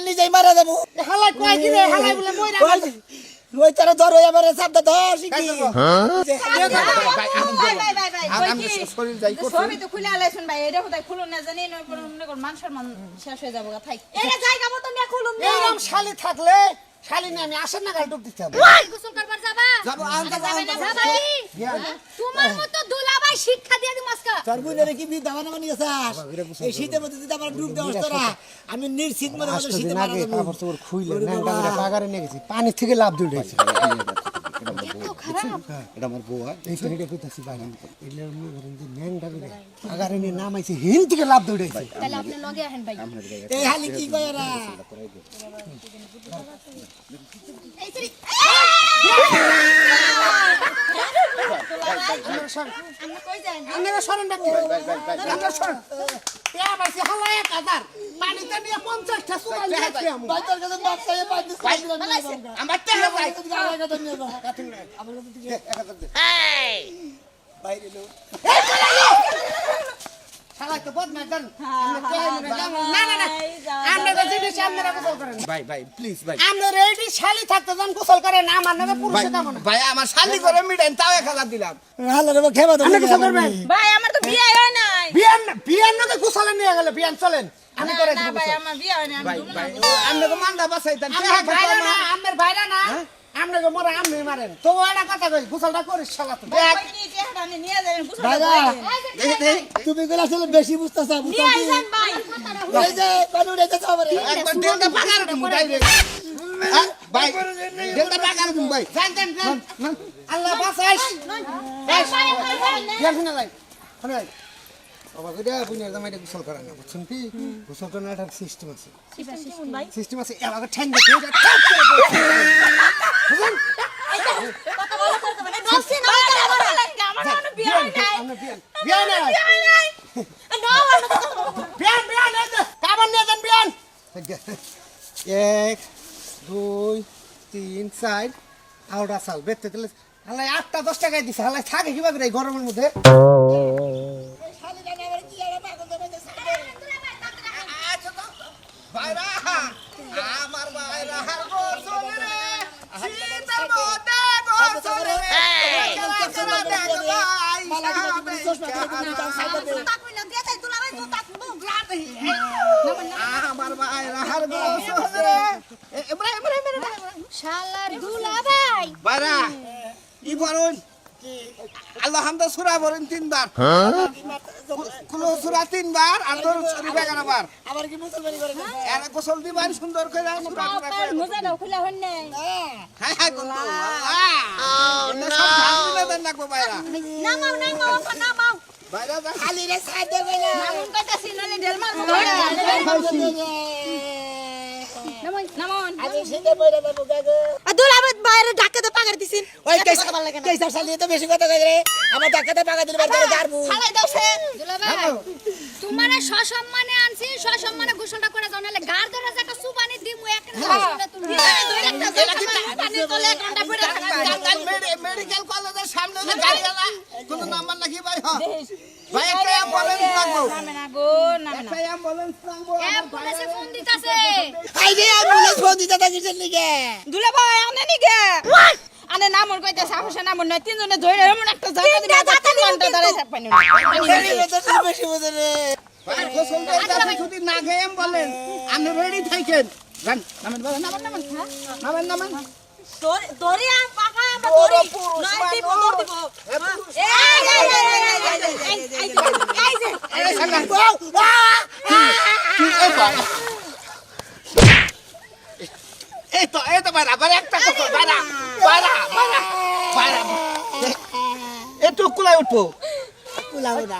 নিজেই মারা যাবো ওই তারা ধরো এবার সাবধান ধর শিখি সবই তো খুলে আলাইছেন ভাই এটা কোথায় খুলুন না জানি না মান সম্মান শেষ হয়ে যাবো থাক এটা জায়গা মতো নিয়ে খুলুন এরকম শালি থাকলে শালি না আমি আসেন না গাল ডুব দিতে হবে গোসল করবার যাবা যাবো আনতে তোমার মতো দুলাভাই শিক্ষা দিয়ে দিম আজকে তোর বুইনের কি বি দাওয়া না নিয়েছাস এই শীতের মধ্যে যদি আমার ডুব দেওয়াস তোরা আমি নিশ্চিত মনে হচ্ছে শীতে মারা যাবো কাপড় চোপড় খুইলে ন্যাংটা পাগারে নিয়ে গেছি পানি থেকে লাভ দুইছে এটা আমার বউ এইটা হেডে কইতাছি ভাই এলে আমি ধরেন যে ন্যাংটা করে পাগারে নিয়ে নামাইছে হিল থেকে লাভ দুইছে তাহলে আপনি লগে আহেন ভাই এই হালি কি কয়রা এই সরি আমরা কই যাই আমরা সরেন ডাকি আমরা সরেন এ আবাসি হালায় কাদার পানিতে নিয়ে 50টা সুমাল দিয়েছি আমি বাইতার কাছে বাপ চাই পাই দিছি আমার তে ভাই আমার কাছে নিয়ে যাও কাটিং নাই আমার কাছে থেকে 1000 দে এই বাইরে লো এই পালালো শালা তো বদমাশ দেন আমরা কে না না না আমরা কাছে বেশি আপনারা গোসল করেন ভাই ভাই প্লিজ ভাই আমরা রেডি শালি থাকতে যান গোসল করেন আমার নামে পুরুষে কাম না ভাই আমার শালি করে মিটাইন তাও 1000 দিলাম হালা রে খেবা দাও আপনি গোসল করবেন ভাই আমার তো বিয়ে হয় নাই বিয়ান না গোসলে নিয়ে গেল বিয়ান চলেন আমি করে না দিব ভাই আমার বিয়ে হয় নাই ভাই ভাই আমরা তো মান্দা বাসাইতাম আমার ভাইরা না আমরা গো মরা আমনে মারেন তো ওটা কথা কই গোসলটা করিস শালা তো ভাই কি চেহারা নিয়ে যাবেন গোসল ভাইরা তুমি গলা আসলে বেশি বুঝতাছ নিয়ে আইছেন ভাই এই যে কোন উড়াইতে যাবে একবার দেলটা পাকার দিমু ডাইরেক্ট ভাই দেলটা পাকার দিমু ভাই জান আল্লাহ বাসাইস বিয়ান শুনে লাই শুনে লাই বাবা কইরা বুনিয়া জামাইটা গোসল করা না বুঝছেন কি গোসল করার একটা সিস্টেম আছে সিস্টেম আছে এলাকা ঠ্যাং দেখে বুঝছেন কথা বলা করতে মানে দশটি না আমার কোনো বিয়ে হয় নাই আমরা বিয়ান নাই নো বিয়ান এই তো কাবন নিয়ে যান বিয়ান 1 2 3 4 আউটা সাল বেতে দিলে আল্লাহ 8টা 10 টাকা দিছে আল্লাহ থাকে কিবা করে এই গরমের মধ্যে ভাইরা আমার ভাইরা হার গোসল রে শীতের মধ্যে গোসল রে খেলা দেখো ভাই আমার ভাইরা হার গোসল রে শালার দুলাভাই ভাইরা ই বলুন আল্লাহ হামদা সূরা বলেন 3 বার কুলো সূরা 3 বার আর তোর শরীফ 11 বার আবার কি মুসলমানি করে এর গোসল দিবেন সুন্দর করে মোটা করে মজা দাও খুলে হন নাই হ্যাঁ হ্যাঁ বন্ধু আল্লাহ সব ঝামেলা দেন না গো ভাইরা নামাও ভাইরা খালি রে সাইডে কইলা নামুন কইতাছি নালে ঢেল মারবো নামুন আজ সিধে বইরা দেব গাগো দুলাভাই বাইরে ঢাকাতে পাগার দিছেন ওই কেসার শালি তো বেশি কথা কই রে আমার ঢাকাতে পাগা দিলে বাড়ি গারবু খালাই দাওছেন দুলাভাই তোমারে সসম্মানে আনছি সসম্মানে গোসলটা করে দাও নালে গার ধরে একটা সুপানি দিমু একটা তুমি পানি তলে ঘন্টা পড়ে মেডিকেল কলেজের সামনে যে গাড়ি আলা কোন নাম্বার নাকি ভাই ভাই একটা অ্যাম্বুলেন্স লাগবো না গো না একটা অ্যাম্বুলেন্স লাগবো অ্যাম্বুলেন্সে ফোন দিতাছে আই রে অ্যাম্বুলেন্স ফোন দিতে থাকিছেন নিকে দুলাভাই আনে নি গে আনে নামর কইতাছে আপসা নামর নয় তিনজনে ধরে এমন একটা জায়গা দিবা 3 ঘন্টা ধরে পানি বেশি বুঝে রে ভাই গোসল করতে যদি না গেম বলেন আপনি রেডি থাকেন গান নামেন বাবা নামেন দড়ি আম পাকা আমরা দড়ি নয় দিব দড়ি দিব এই এই তো বাইরা একটা কথা বাইরা একটু কুলাই উঠবো কুলাও না